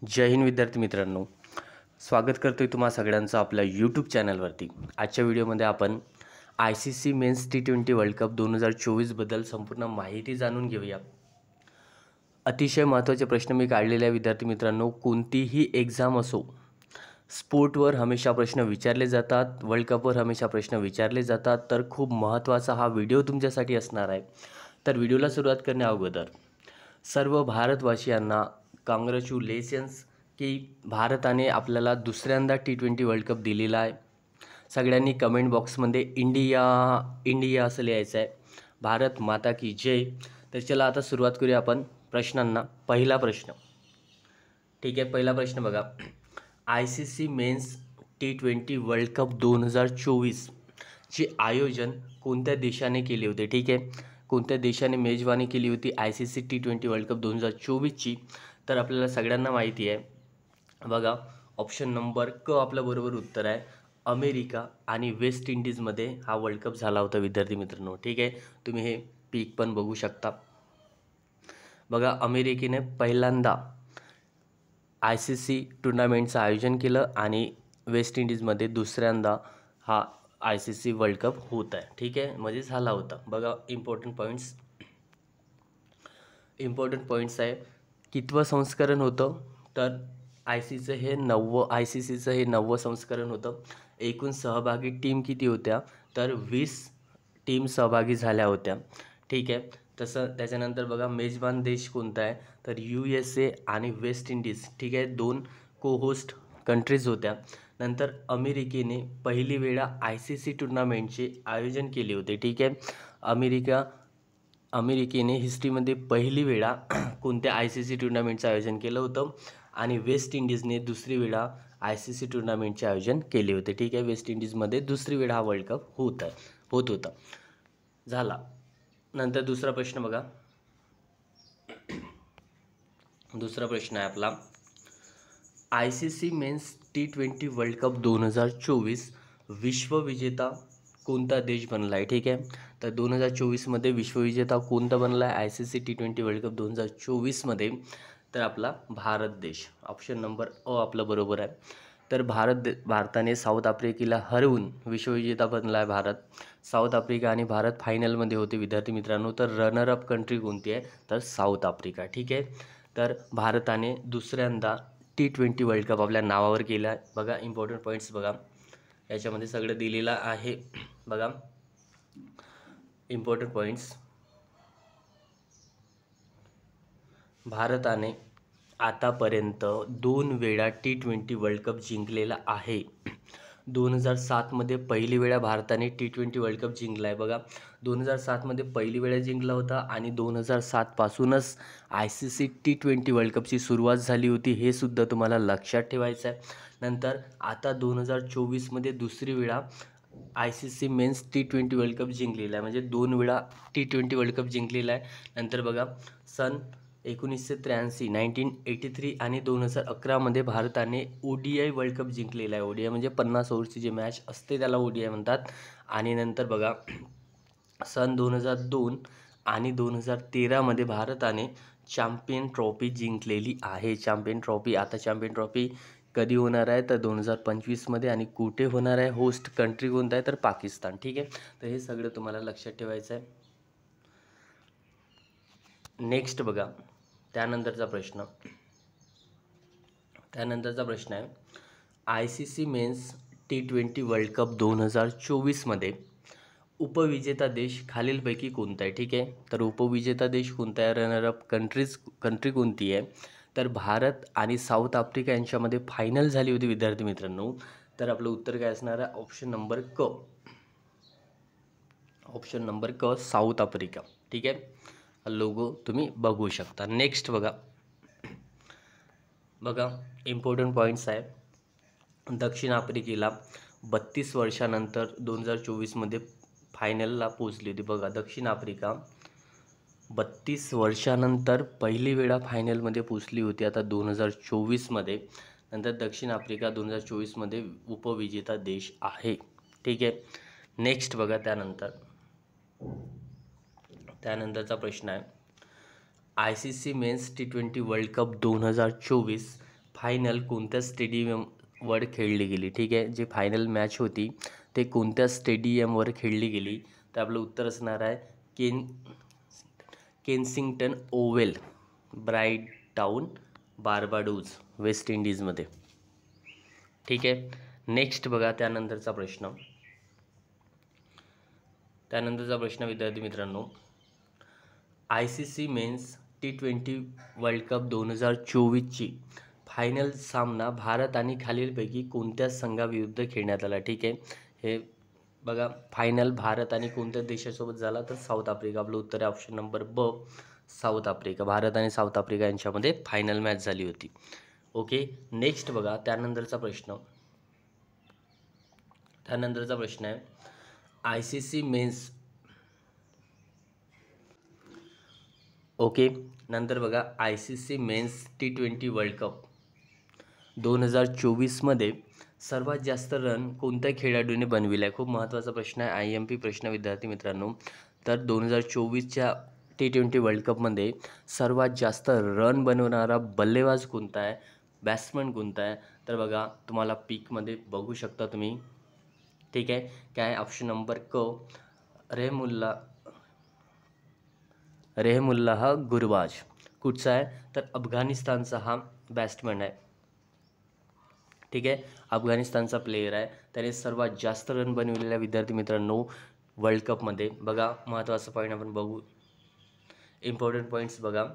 जय हिंद विद्यार्थी मित्रांनो, स्वागत करतोय तुम्हा सगळ्यांचं आपल्या यूट्यूब चॅनलवरती। आजच्या व्हिडिओमध्ये आपण ICC men's T20 world cup 2024बद्दल संपूर्ण माहिती जाणून घेऊया। अतिशय महत्त्वाचे प्रश्न मी काढलेले आहे विद्यार्थी मित्रांनो। कोणतीही एक्झाम असो, स्पोर्टवर हमेशा प्रश्न विचारले जातात, वर्ल्ड कपवर हमेशा प्रश्न विचारले जातात, तर खूप महत्त्वाचा हा व्हिडिओ तुमच्यासाठी असणार आहे। तर व्हिडिओला सुरुवात करण्या अगोदर सर्व भारतवासियांना कॉंग्रॅच्युलेशन्स की भारताने आपल्याला दुसऱ्यांदा T20 वर्ल्ड कप दिलेला आहे। सगळ्यांनी कमेंट बॉक्समध्ये इंडिया इंडिया असं लिहायचं आहे। भारत माता की जय। तर चला आता सुरुवात करूया आपण प्रश्नांना। पहिला प्रश्न, ठीक आहे, पहिला प्रश्न बघा, ICC men's T20 world cup 2024 चे आयोजन कोणत्या देशाने केले होते? ठीक आहे, कोणत्या देशाने मेजबानी केली होती ICC T20 वर्ल्ड कप 2024ची? तर आपल्याला सगळ्यांना माहिती आहे बघा, ऑप्शन नंबर क आपलं बरोबर उत्तर आहे। अमेरिका आणि वेस्ट इंडिजमध्ये हा वर्ल्ड कप झाला होता विद्यार्थी मित्रांनो। ठीक आहे, तुम्ही हे पीक पण बघू शकता बघा। अमेरिकेने पहिल्यांदा ICC टुर्नामेंटचं आयोजन केलं आणि वेस्ट इंडिजमध्ये दुसऱ्यांदा हा ICC वर्ल्ड कप होत आहे। ठीक आहे, म्हणजे झाला होता बघा। इम्पॉर्टंट पॉईंट्स आहे, कितवं संस्करण होतं? तर ICCचं हे 9वं संस्करण होतं। एकूण सहभागी टीम किती होत्या? तर 20 टीम सहभागी झाल्या होत्या। ठीक आहे, तसं त्याच्यानंतर बघा, मेजबान देश कोणता आहे? तर USA आणि वेस्ट इंडिज। ठीक आहे, 2 को होस्ट कंट्रीज होत्या। नंतर अमेरिकेने पहिली वेळा ICC टुर्नामेंटचे आयोजन केले होते। ठीक आहे, अमेरिकेने हिस्ट्रीमध्ये पहिली वेळा कोणत्या ICC टुर्नामेंटचं आयोजन केलं होतं? आणि वेस्ट इंडिजने दुसरी वेळा ICC टुर्नामेंटचे आयोजन केले होते। ठीक आहे, वेस्ट इंडिजमध्ये दुसरी वेळा हा वर्ल्ड कप होत होता झाला। नंतर दुसरा प्रश्न बघा, दुसरा प्रश्न आहे आपला, ICC men's T20 world cup 2024 विश्वविजेता कोणता देश बनला आहे? ठीक आहे, तर 2024मध्ये विश्वविजेता कोणता बनला आहे ICC T20 वर्ल्ड कप 2024मध्ये? तर आपला भारत देश। ऑप्शन नंबर अ आपलं बरोबर आहे। तर भारताने साऊथ आफ्रिकेला हरवून विश्वविजेता बनला आहे भारत। साऊथ आफ्रिका आणि भारत फायनलमध्ये होते विद्यार्थी मित्रांनो। तर रनरअप कंट्री कोणती आहे? तर साऊथ आफ्रिका। ठीक आहे, तर भारताने दुसऱ्यांदा T20 वर्ल्ड कप आपल्या नावावर केला आहे बघा। इम्पॉर्टंट पॉईंट्स बघा, याच्यामध्ये सगळं दिलेलं आहे बघा। इम्पॉर्टंट पॉईंट्स, भारताने आतापर्यंत 2 वेळा T20 वर्ल्ड कप जिंकलेला आहे। 2007मध्ये पहिली वेळा भारताने T20 वर्ल्ड कप जिंकला आहे बघा। 2007मध्ये पहिली वेळा जिंकला होता आणि 2007 पासूनच ICC T20 वर्ल्ड कपची सुरुवात झाली होती, हे सुद्धा तुम्हाला लक्षात ठेवायचं आहे। नंतर आता 2024मध्ये दुसरी वेळा ICC men's T20 world cup जिंकलेला आहे, म्हणजे 2 वेळा T20 वर्ल्ड कप जिंकलेला आहे। नंतर बघा, सन 1983 आणि 2011मध्ये भारताने ODI वर्ल्ड कप जिंकलेला आहे। ODI म्हणजे 50 ओव्हरची जी मॅच असते त्याला ODI म्हणतात। आणि नंतर बघा, सन 2002 आणि 2013मध्ये भारताने चॅम्पियन ट्रॉफी जिंकलेली आहे। चॅम्पियन ट्रॉफी कधी होणार आहे? तर 2025मध्ये। आणि कुठे होणार आहे? होस्ट कंट्री कोणता आहे? तर पाकिस्तान। ठीक आहे, तर हे सगळं तुम्हाला लक्षात ठेवायचं आहे। नेक्स्ट बघा, त्यानंतरचा प्रश्न आहे, ICC men's T20 world cup 2024मध्ये उपविजेता देश खालीलपैकी कोणता आहे? ठीक आहे, तर उपविजेता देश कोणता आहे? रनरअप कंट्री कोणती आहे? तर भारत आणि साऊथ आफ्रिका यांच्यामध्ये फायनल झाली होती विद्यार्थी मित्रांनो। तर आपलं उत्तर काय असणार आहे? ऑप्शन नंबर क साऊथ आफ्रिका। ठीक आहे, लोगो तुम्ही बघू शकता। नेक्स्ट बघा, इम्पॉर्टंट पॉईंट्स आहे, दक्षिण आफ्रिकेला 32 वर्षानंतर 2024मध्ये फायनलला पोहोचली होती बघा। दक्षिण आफ्रिका 32 वर्षानंतर पहिली वेळा फायनलमध्ये पोहोचली होती आता 2024मध्ये। नंतर दक्षिण आफ्रिका 2024मध्ये उपविजेता देश आहे। ठीक आहे, नेक्स्ट बघा, त्यानंतरचा प्रश्न आहे, ICC men's T20 world cup 2024 final कोणत्या स्टेडियमवर खेळली गेली? ठीक आहे, जी फायनल मॅच होती ते कोणत्या स्टेडियमवर खेळली गेली? तर आपलं उत्तर असणार आहे Kensington Oval, Bridgetown, Barbados, West इंडिजमध्ये. ठीक आहे, नेक्स्ट बघा त्यानंतरचा प्रश्न विद्यार्थी मित्रांनो, ICC men's T20 world cup 2024ची फायनल सामना भारत आणि खालीलपैकी कोणत्या संघाविरुद्ध खेळण्यात आला? ठीक आहे, हे बघा फायनल भारत आणि कोणत्या देशासोबत झाला? तर साऊथ आफ्रिका. आपलं उत्तर आहे ऑप्शन नंबर ब, साऊथ आफ्रिका. भारत आणि साऊथ आफ्रिका यांच्यामध्ये फायनल मॅच झाली होती. ओके, नेक्स्ट बघा त्यानंतरचा प्रश्न आहे ICC मेन्स. ओके, नंतर बघा ICC men's T20 world cup 2024मध्ये सर्वात जास्त रन कोणत्या खेळाडूने बनविले आहे? खूप महत्त्वाचा प्रश्न आहे, IMP प्रश्न विद्यार्थी मित्रांनो. तर 2024च्या T20 वर्ल्ड कपमध्ये सर्वात जास्त रन बनवणारा बल्लेबाज कोणता आहे, बॅट्समन कोणता आहे? तर बघा तुम्हाला पीकमध्ये बघू शकता तुम्ही. ठीक आहे, काय ऑप्शन नंबर क, रेहमुल्लाह गुरबाज. कुठचा आहे? तर अफगाणिस्तानचा हा बॅट्समन आहे. ठीक आहे, अफगाणिस्तानचा प्लेयर आहे. त्याने सर्वात जास्त रन बनविलेल्या विद्यार्थी मित्रांनो वर्ल्ड कपमध्ये. बघा महत्त्वाचा पॉईंट आपण बघू, इम्पॉर्टंट पॉईंट्स बघा.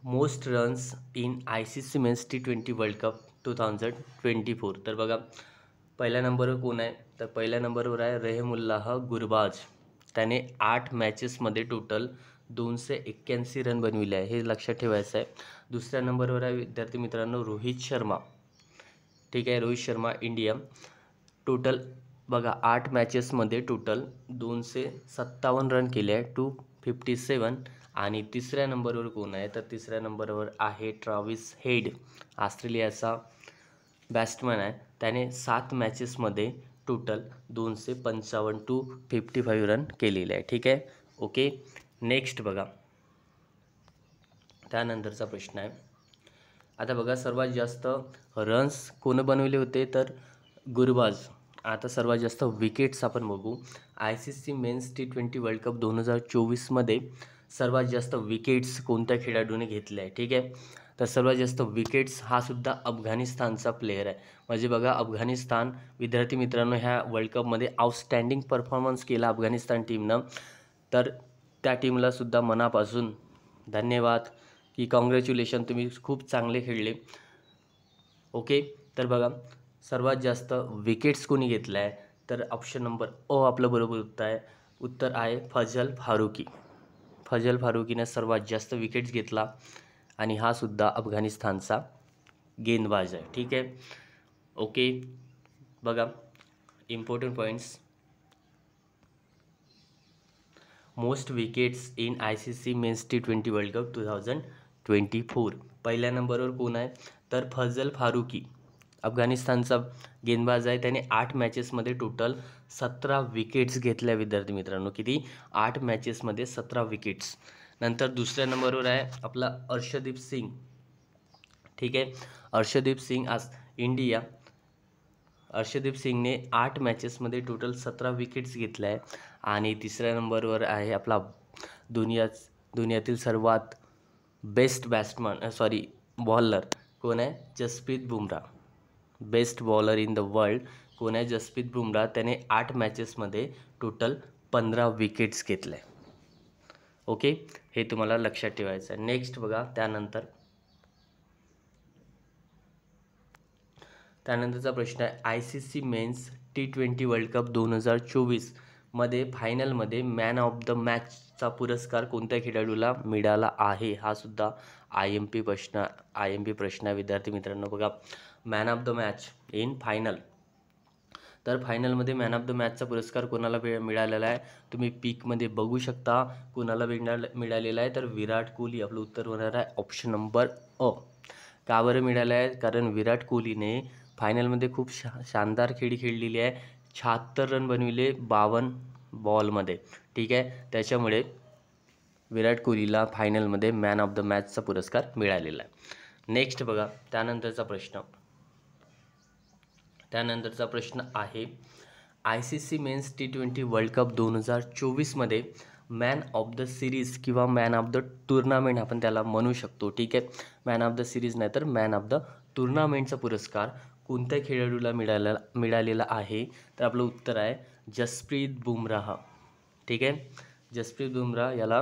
Most runs in ICC men's T20 world cup 2024. तर बघा पहिल्या नंबरवर कोण आहे? तर पहिल्या नंबरवर आहे रेहमुल्लाह गुरबाज. त्याने 8 मॅचेसमध्ये टोटल 281 रन बनविले आहे, हे लक्षात ठेवायचं आहे. दुसऱ्या नंबरवर आहे विद्यार्थी मित्रांनो रोहित शर्मा. ठीक आहे, रोहित शर्मा इंडिया. टोटल बघा 8 मॅचेसमध्ये टोटल 257 रन केले आहे, 257. आणि तिसऱ्या नंबरवर कोण आहे? तर तिसऱ्या नंबरवर आहे ट्रॅव्हिस हेड, ऑस्ट्रेलियाचा बॅट्समन आहे. त्याने 7 मॅचेसमध्ये टोटल 255 टू 55 रन केलेले आहे. ठीक आहे, ओके. नेक्स्ट बघा त्यानंतरचा प्रश्न आहे. आता बघा सर्वात जास्त रन्स कोण बनवले होते? तर गुरबाज. आता सर्वात जास्त विकेट्स आपण बघू. ICC men's T20 world cup 2024मध्ये सर्वात जास्त विकेट्स कोणत्या खेळाडूने घेतले आहे? ठीक आहे, तर सर्वात जास्त विकेट्स हा सुद्धा अफगाणिस्तानचा प्लेयर आहे. म्हणजे बघा अफगाणिस्तान विद्यार्थी मित्रांनो ह्या वर्ल्ड कपमध्ये आउटस्टँडिंग परफॉर्मन्स केला अफगाणिस्तान टीमनं. तर त्या टीमला सुद्धा मनापासून धन्यवाद की कॉंग्रॅच्युलेशन, तुम्ही खूप चांगले खेळले. ओके, तर बघा सर्वात जास्त विकेट्स कोणी घेतला आहे? तर ऑप्शन नंबर अ आपलं बरोबर उत्तर आहे फजल फारुकी. फजल फारुकीने सर्वात जास्त विकेट्स घेतला आणि हा सुद्धा अफगाणिस्तानचा गेंदबाज आहे. ठीक आहे, ओके. बघा important points. Most wickets in ICC men's T20 world cup 2024. पहिल्या नंबरवर कोण आहे? तर फजल फारुकी, अफगाणिस्तानचा गेंदबाज आहे. त्याने 8 मॅचेसमध्ये टोटल 17 विकेट्स घेतल्या विद्यार्थी मित्रांनो. किती? 8 मॅचेसमध्ये 17 विकेट्स. नंतर दुसऱ्या नंबरवर आहे आपला अर्शदीप सिंग. ठीक आहे, अर्शदीप सिंग आज इंडिया. अर्शदीप सिंगने 8 मॅचेसमध्ये टोटल 17 विकेट्स घेतल्या आहे. आणि तिसऱ्या नंबरवर आहे आपला दुनियातील सर्वात बेस्ट बॉलर कोण आहे? Jasprit Bumrah. Best bowler in the world कोण आहे? जसप्रीत बुमराह. त्याने 8 मॅचेसमध्ये टोटल 15 विकेट्स घेतले. ओके, हे तुम्हाला लक्षात ठेवायचं आहे. नेक्स्ट बघा त्यानंतरचा प्रश्न आहे ICC men's T20 world cup 2024 मध्ये फायनलमध्ये मॅन ऑफ द मॅचचा पुरस्कार कोणत्या खेळाडूला मिळाला आहे? हा सुद्धा IMP प्रश्न आहे विद्यार्थी मित्रांनो. बघा man of the match in final. तर फायनलमध्ये मॅन ऑफ द मॅचचा पुरस्कार कोणाला मिळालेला आहे? तुम्ही पीकमध्ये बघू शकता कोणाला मिळालेला आहे. तर विराट कोहली. आपलं उत्तर होणार आहे ऑप्शन नंबर अ. का बरं मिळालं आहे? कारण विराट कोहलीने फायनलमध्ये खूप शानदार खेळलेली आहे. 76 रन बनविले 52 बॉलमध्ये. ठीक आहे, त्याच्यामुळे विराट कोहलीला फायनलमध्ये मॅन ऑफ द मॅचचा पुरस्कार मिळालेला आहे. नेक्स्ट बघा त्यानंतरचा प्रश्न आहे ICC men's T20 world cup 2024मध्ये मॅन ऑफ द सिरीज किंवा मॅन ऑफ द टुर्नामेंट आपण त्याला म्हणू शकतो, ठीक आहे. मॅन ऑफ द सिरीज नाही तर मॅन ऑफ द टुर्नामेंटचा पुरस्कार कोणत्या खेळाडूला मिळालेला आहे? तर आपलं उत्तर आहे जसप्रीत बुमराह, ठीक आहे. जसप्रीत बुमराह याला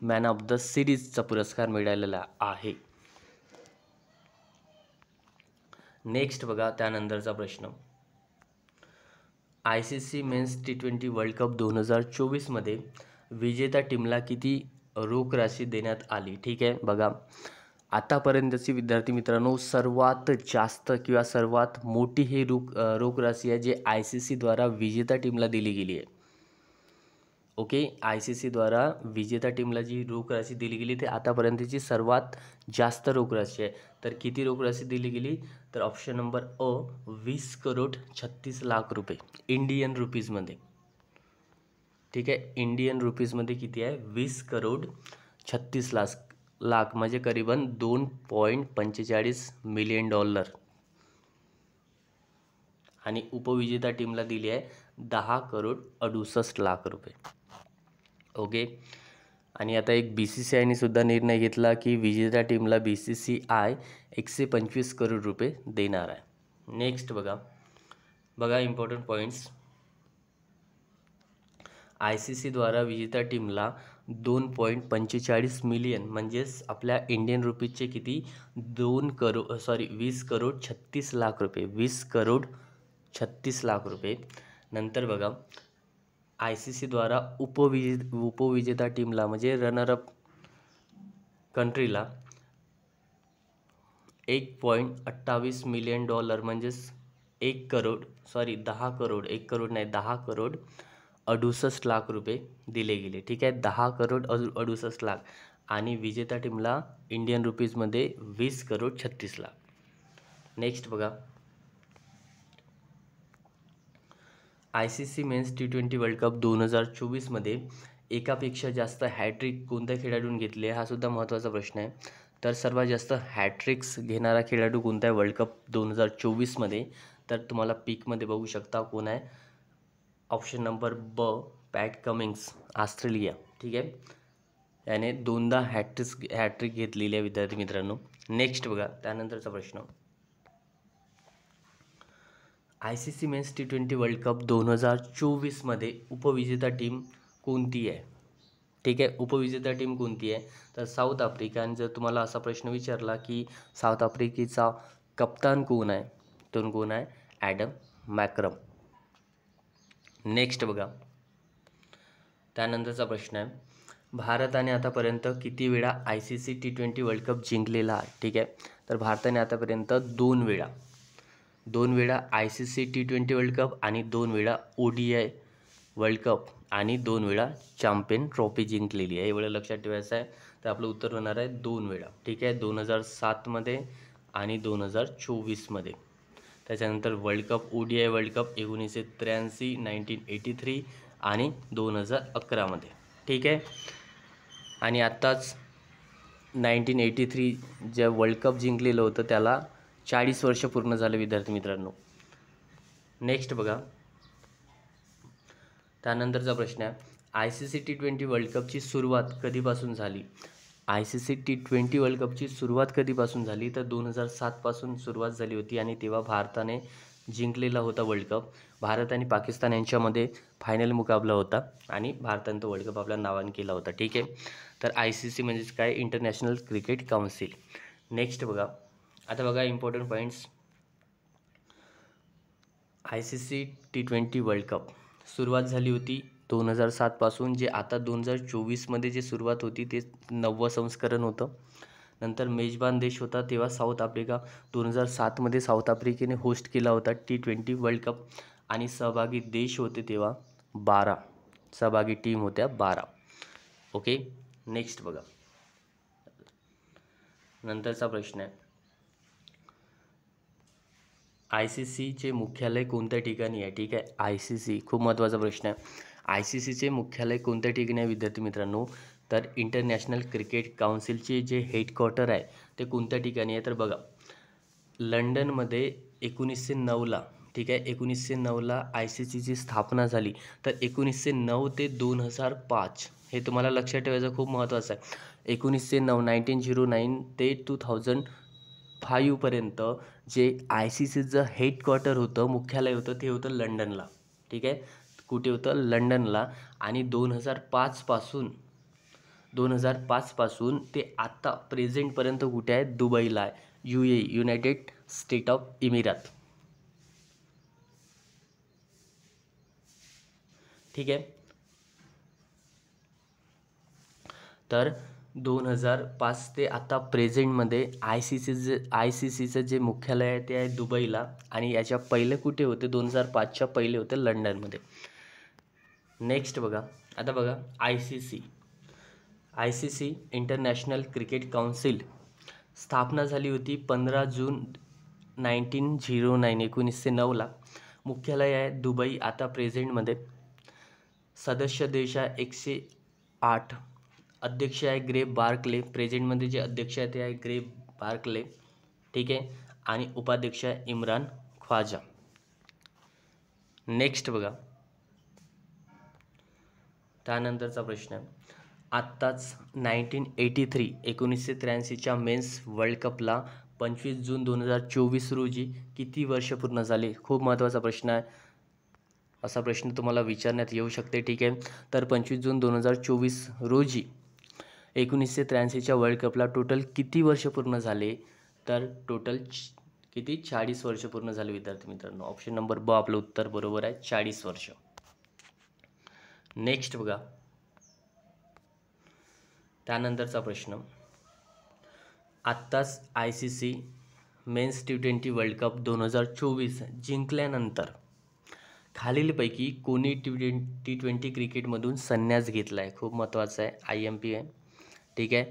मॅन ऑफ द सिरीजचा पुरस्कार मिळालेला आहे. नेक्स्ट बघा त्यानंतरचा प्रश्न ICC men's T20 world cup 2024मध्ये विजेत्या टीमला किती रोख राशी देण्यात आली? ठीक आहे. बघा आतापर्यंतची विद्यार्थी मित्रांनो सर्वात जास्त किंवा सर्वात मोठी ही रोख राशी आहे जे ICC द्वारा विजेत्या टीमला दिली गेली आहे. ओके, ICC द्वारा विजेत्या टीमला जी रोख राशी दिली गेली ते आतापर्यंतची सर्वात जास्त रोख राशी आहे. तर किती रोख राशी दिली गेली? तर ऑप्शन नंबर अ 20 करोड 36 लाख रुपये इंडियन रुपीजमध्ये, ठीक आहे. इंडियन रुपीजमध्ये किती आहे? 20 करोड 36 लाख म्हणजे करीबन $2.45 मिलियन आणि उपविजेता टीमला दिली आहे 10 करोड 68 लाख रुपये. ओके, आणि आता एक BCCIने सुद्धा निर्णय घेतला की विजेत्या टीमला BCCI 125 करोड रुपये देणार आहे. नेक्स्ट बघा इम्पॉर्टंट पॉईंट्स. ICC द्वारा विजेत्या टीमला 2.45 मिलियन म्हणजेच आपल्या इंडियन रुपीजचे किती 20 करोड 36 लाख रुपये, 20 करोड 36 लाख रुपये. नंतर बघा ICC द्वारा उपविजेता टीमला म्हणजे रनरअप कंट्रीला 1.28 मिलियन डॉलर म्हणजेच 10 करोड 68 लाख रुपये दिले गेले, ठीक आहे. 10 करोड 68 लाख आणि विजेता टीमला इंडियन रुपीजमध्ये 20 करोड 36 लाख. नेक्स्ट बघा ICC men's T20 world cup 2024मध्ये एकापेक्षा जास्त हॅट्रिक कोणत्या खेळाडूने घेतले? हा सुद्धा महत्त्वाचा प्रश्न आहे. तर सर्वात जास्त हॅट्रिक्स घेणारा खेळाडू कोणता आहे वर्ल्ड कप 2024मध्ये? तर तुम्हाला पिकमध्ये बघू शकता कोण आहे. ऑप्शन नंबर ब पॅट कमिन्स, ऑस्ट्रेलिया, ठीक आहे. याने 2दा हॅट्रिक घेतलेली आहे विद्यार्थी मित्रांनो. नेक्स्ट बघा त्यानंतरचा प्रश्न ICC men's T20 world cup 2024मध्ये उपविजेता टीम कोणती आहे? ठीक आहे, उपविजेता टीम कोणती आहे? तर साऊथ आफ्रिका. आणि जर तुम्हाला असा प्रश्न विचारला की साऊथ आफ्रिकेचा कप्तान कोण आहे, तो कोण आहे? Adam macramé. नेक्स्ट बघा त्यानंतरचा प्रश्न आहे भारताने आतापर्यंत किती वेळा ICC T20 वर्ल्ड कप जिंकलेला आहे? ठीक आहे, तर भारताने आतापर्यंत 2 वेळा ICC T20 वर्ल्ड कप आणि 2 वेळा ODI वर्ल्ड कप आणि 2 वेळा चॅम्पियन ट्रॉफी जिंकलेली आहे. एवढं लक्षात ठेवायचं आहे. तर आपलं उत्तर होणार आहे 2 वेळा, ठीक आहे. 2007मध्ये आणि 2024मध्ये. त्याच्यानंतर world cup ODI world cup 1983, 1983 आणि 2011मध्ये, ठीक आहे. आणि आत्ताच 1983 जे वर्ल्ड कप जिंकलेलं होतं त्याला 40 वर्ष पूर्ण झाले विद्यार्थी मित्रांनो. नेक्स्ट बघा त्यानंतरचा प्रश्न आहे ICC T20 वर्ल्ड कपची सुरुवात कधीपासून झाली? ICC T20 वर्ल्ड कपची सुरुवात कधीपासून झाली? तर 2007 पासून सुरुवात झाली होती आणि तेव्हा भारताने जिंकलेला होता वर्ल्ड कप. भारत आणि पाकिस्तान यांच्यामध्ये फायनल मुकाबला होता आणि भारताने तो वर्ल्ड कप आपल्या नावाने केला होता, ठीक आहे. तर ICC म्हणजेच काय? International cricket council. नेक्स्ट बघा आता बघा important points. ICC T20 world cup सुरुवात झाली होती 2007 पासून, जे आता 2024मध्ये जे सुरुवात होती ते 9वं संस्करण होतं. नंतर मेजबान देश होता तेव्हा साऊथ आफ्रिका. 2007मध्ये साऊथ आफ्रिकेने होस्ट केला होता T20 वर्ल्ड कप आणि सहभागी देश होते तेव्हा 12, सहभागी टीम होत्या 12. ओके, नेक्स्ट बघा नंतरचा प्रश्न आहे ICCचे मुख्यालय कोणत्या ठिकाणी आहे? ठीक आहे, ICC खूप महत्त्वाचा प्रश्न आहे. ICCचे मुख्यालय कोणत्या ठिकाणी आहे विद्यार्थी मित्रांनो? तर इंटरनॅशनल क्रिकेट काउन्सिलचे जे हेडक्वार्टर आहे ते कोणत्या ठिकाणी आहे तर बघा लंडनमध्ये 1909ला, ठीक आहे, 1909ला आय सी सीची स्थापना झाली. तर 1909 ते 2005 हे तुम्हाला लक्षात ठेवायचं खूप महत्त्वाचं आहे. 1909 ते 2005पर्यंत जे आय सी सीचं हेडक्वार्टर होतं, मुख्यालय होतं, ते होतं लंडनला. ठीक आहे, कुठे होतं लंडनला. आणि 2005 पासून ते आत्ता प्रेझेंटपर्यंत कुठे आहे दुबईला आहे, UAE, युनायटेड स्टेट ऑफ इमिरात. ठीक आहे, तर 2005 ते आता प्रेझेंटमध्ये आय सी सीचं जे मुख्यालय आहे ते आहे दुबईला. आणि याच्या पहिले कुठे होते 2005च्या पहिले होते लंडनमध्ये. नेक्स्ट बघा, आता बघा I C C international cricket council स्थापना झाली होती 15 जून 1909ला. मुख्यालय आहे दुबई आता प्रेझेंटमध्ये. सदस्य देश आहे 108. अध्यक्ष आहे ग्रेग बार्कले. प्रेझेंटमध्ये जे अध्यक्ष आहे ते आहे ग्रेग बार्कले. ठीक आहे, आणि उपाध्यक्ष आहे इम्रान ख्वाजा. नेक्स्ट बघा, त्यानंतरचा प्रश्न आहे, आत्ताच 1983च्या मेन्स वर्ल्ड कपला 25 जून 2024 रोजी किती वर्ष पूर्ण झाले? खूप महत्त्वाचा प्रश्न आहे. असा प्रश्न तुम्हाला विचारण्यात येऊ शकते. ठीक आहे, तर 25 जून 2024 रोजी 1983च्या वर्ल्ड कपला टोटल किती वर्ष पूर्ण झाले? तर टोटल किती? 40 वर्ष पूर्ण झाले विद्यार्थी मित्रांनो. ऑप्शन नंबर ब आपलं उत्तर बरोबर आहे, 40 वर्ष. नेक्स्ट बघा, त्यानंतरचा प्रश्न, आत्ताच I C C men's T20 world cup 2024 जिंकल्यानंतर खालीलपैकी कोणी T20 क्रिकेटमधून संन्यास घेतला आहे? खूप महत्त्वाचं आहे, IMP आहे. ठीक आहे,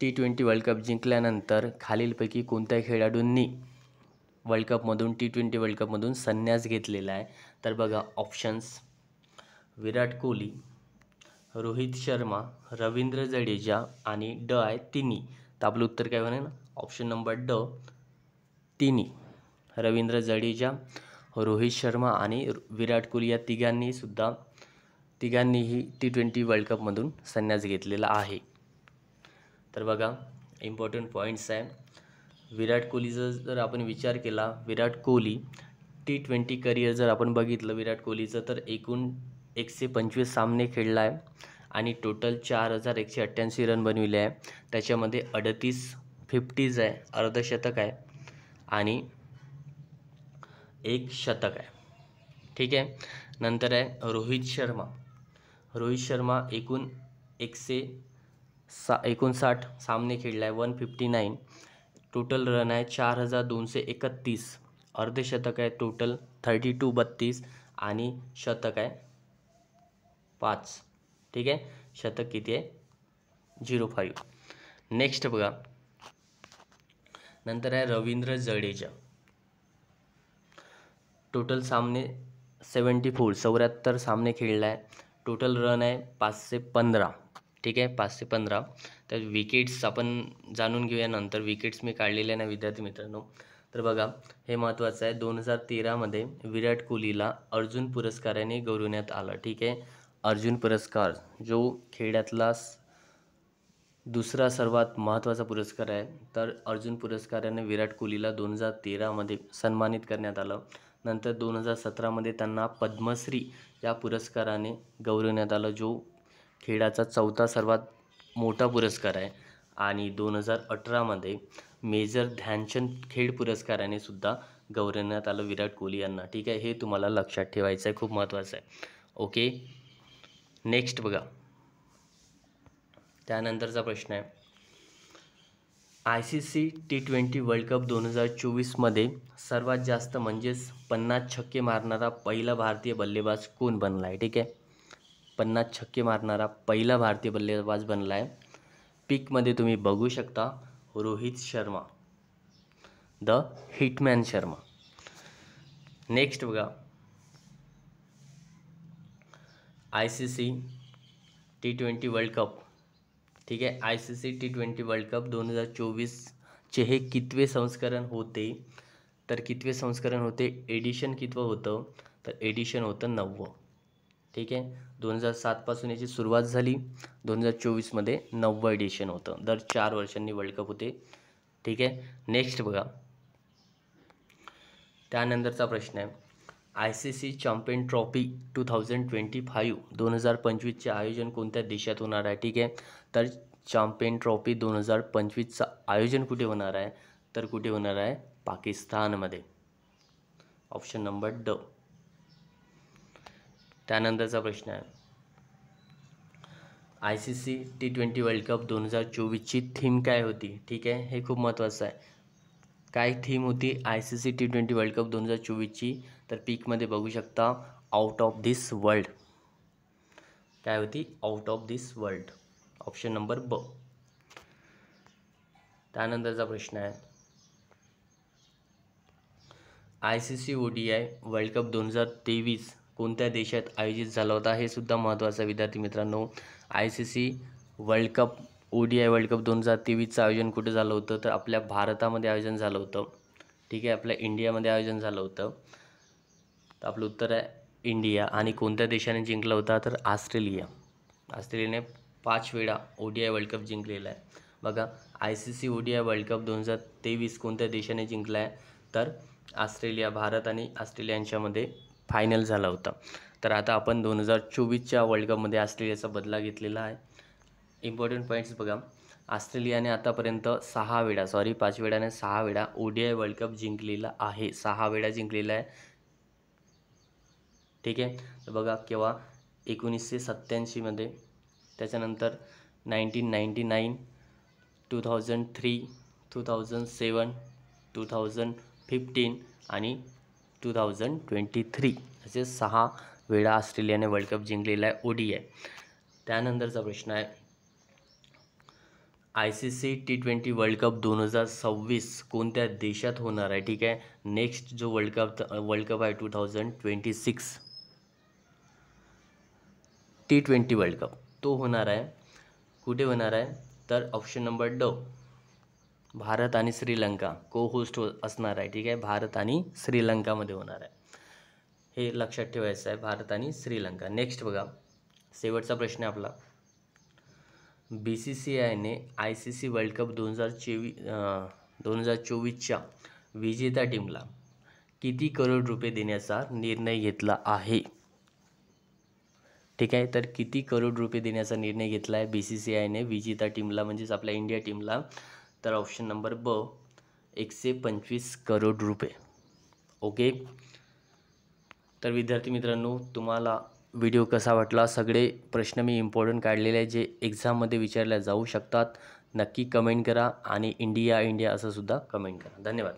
T20 वर्ल्ड कप जिंकल्यानंतर खालीलपैकी कोणत्या खेळाडूंनी T20 वर्ल्ड कपमधून संन्यास घेतलेला आहे? तर बघा ऑप्शन्स, विराट कोहली, रोहित शर्मा, रवींद्र जडेजा आणि ड आहे तिन्ही. तर आपलं उत्तर काय बनेल? ऑप्शन नंबर ड, तिन्ही. रवींद्र जडेजा, रोहित शर्मा आणि विराट कोहली या तिघांनीही T20 वर्ल्ड कपमधून संन्यास घेतलेला आहे. तर बघा इम्पॉर्टंट पॉईंट्स आहे. विराट कोहलीचा जर आपण विचार केला, विराट कोहली T20 करिअर जर आपण बघितलं विराट कोहलीचं, तर एकूण 125 सामने खेळला आहे आणि टोटल 4188 रन बनविले आहे. त्याच्यामध्ये 38 50s आहे, अर्धशतक आहे आणि एक शतक आहे. ठीक आहे, नंतर आहे रोहित शर्मा एकूण 159 सामने खेळला आहे, 159. टोटल रन आहे 4231. अर्धशतक आहे टोटल 32 आणि शतक आहे 5. ठीक आहे, शतक किती आहे? 05. नेक्स्ट बघा, नंतर आहे रवींद्र जडेजा. टोटल सामने 74 सामने खेळला आहे. टोटल रन आहे 515. ठीक आहे, 515. तर विकेट्स आपण जाणून घेऊया नंतर. विकेट्स मी काढलेल्या नाही विद्यार्थी मित्रांनो. तर बघा हे महत्त्वाचं आहे, 2013मध्ये विराट कोहलीला अर्जुन पुरस्काराने गौरवण्यात आलं. ठीक आहे, अर्जुन पुरस्कार जो खेळातला दुसरा सर्वात महत्त्वाचा पुरस्कार आहे. तर अर्जुन पुरस्काराने विराट कोहलीला 2013मध्ये सन्मानित करण्यात आलं. नंतर 2017मध्ये त्यांना पद्मश्री या पुरस्काराने गौरवण्यात आलं, जो खेळाचा चौथा सर्वात मोठा पुरस्कार आहे. आणि 2018मध्ये मेजर ध्यानचंद खेळ पुरस्काराने सुद्धा गौरवण्यात आलं विराट कोहली यांना. ठीक आहे, हे तुम्हाला लक्षात ठेवायचं आहे, खूप महत्त्वाचं आहे. ओके, नेक्स्ट बघा, त्यानंतरचा प्रश्न आहे, ICC T20 वर्ल्ड कप 2024मध्ये सर्वात जास्त म्हणजेच 50 छक्के मारणारा पहिला भारतीय बल्लेबाज कोण बनला आहे? ठीक आहे, 50 छक्के मारणारा पहिला भारतीय बल्लेबाज बनला आहे. पिकमध्ये तुम्ही बघू शकता Rohit Sharma, the hitman Sharma. Next बघा, ICC T20 वर्ल्ड कप ठीक आहे. ICC T20 वर्ल्ड कप 2024चे हे कितवे संस्करण होते? तर कितवे संस्करण होते, एडिशन कितवं होतं? तर एडिशन होतं 9वं. ठीक आहे. 2007 पासून याची सुरुवात झाली, 2024मध्ये 9वं एडिशन होतं. दर 4 वर्षांनी वर्ल्ड कप होते. ठीक आहे. नेक्स्ट बघा, त्यानंतरचा प्रश्न आहे, ICC चॅम्पियन ट्रॉफी 2025चे आयोजन कोणत्या देशात होणार आहे? ठीक आहे. तर चॅम्पियन ट्रॉफी 2025चं आयोजन कुठे होणार आहे? तर कुठे होणार आहे? पाकिस्तानमध्ये. ऑप्शन नंबर ड. त्यानंतरचा प्रश्न आहे, ICC T20 वर्ल्ड कप 2024ची थीम काय होती? ठीक आहे. हे खूप महत्त्वाचं आहे. काय थीम होती ICC T20 वर्ल्ड कप 2024ची? तर पीकमध्ये बघू शकता, आउट ऑफ दिस वर्ल्ड. काय होती? Out of this world. Option number ब. त्यानंतरचा प्रश्न आहे, ICC ODI वर्ल्ड कप 2023 कोणत्या देशात आयोजित झाला होता? हे सुद्धा महत्त्वाचं आहे विद्यार्थी मित्रांनो. ICC world cup ODI world cup 2023चं आयोजन कुठे झालं होतं? तर आपल्या भारतामध्ये आयोजन झालं होतं. ठीक आहे. आपल्या इंडियामध्ये आयोजन झालं होतं. तर आपलं उत्तर आहे इंडिया. आणि कोणत्या देशाने जिंकला होता? तर ऑस्ट्रेलिया. ऑस्ट्रेलियाने 5 वेळा ODI वर्ल्ड कप जिंकलेला आहे. बघा, ICC ODI वर्ल्ड कप 2023 कोणत्या देशाने जिंकला आहे? तर ऑस्ट्रेलिया. भारत आणि ऑस्ट्रेलिया यांच्यामध्ये फायनल झाला होता. तर आता आपण 2024च्या वर्ल्ड कपमध्ये ऑस्ट्रेलियाचा बदला घेतलेला आहे. इम्पॉर्टंट पॉईंट्स बघा, ऑस्ट्रेलियाने आतापर्यंत 5 वेळा नाही 6 वेळा ODI वर्ल्ड कप जिंकलेला आहे. 6 वेळा जिंकलेला आहे. ठीक आहे. तर बघा, केव्हा? 1987मध्ये, त्याच्यानंतर 1999, 2003, 2007, 2015 आणि 2023 असे 6 वेळा ऑस्ट्रेलियाने वर्ल्ड कप जिंकलेला आहे ODI. त्यानंतरचा प्रश्न आहे, ICC T20 वर्ल्ड कप 2026 कोणत्या देशात होणार आहे? ठीक आहे. नेक्स्ट जो वर्ल्ड कप आहे 2026 T20 वर्ल्ड कप, तो होणार आहे कुठे होणार आहे? तर ऑप्शन नंबर ड, भारत आणि श्रीलंका को होस्ट असणार आहे. ठीक आहे. भारत आणि श्रीलंकामध्ये होणार आहे. हे लक्षात ठेवायचं आहे, भारत आणि श्रीलंका. नेक्स्ट बघा, शेवटचा प्रश्न आहे आपला, BCCIने ICC वर्ल्ड कप 2024च्या विजेत्या टीमला किती करोड रुपये देण्याचा निर्णय घेतला आहे? ठीक आहे. तर किती करोड रुपये देण्याचा निर्णय घेतला आहे BCCIने विजेत्या टीमला, म्हणजेच आपल्या इंडिया टीमला? तर ऑप्शन नंबर ब, 125 करोड रुपये. ओके. तर विद्यार्थी मित्रांनो, तुम्हाला व्हिडिओ कसा वाटला? सगळे प्रश्न मी इम्पॉर्टंट काढलेले आहे, जे एक्झाममध्ये विचारले जाऊ शकतात. नक्की कमेंट करा आणि इंडिया असं सुद्धा कमेंट करा. धन्यवाद.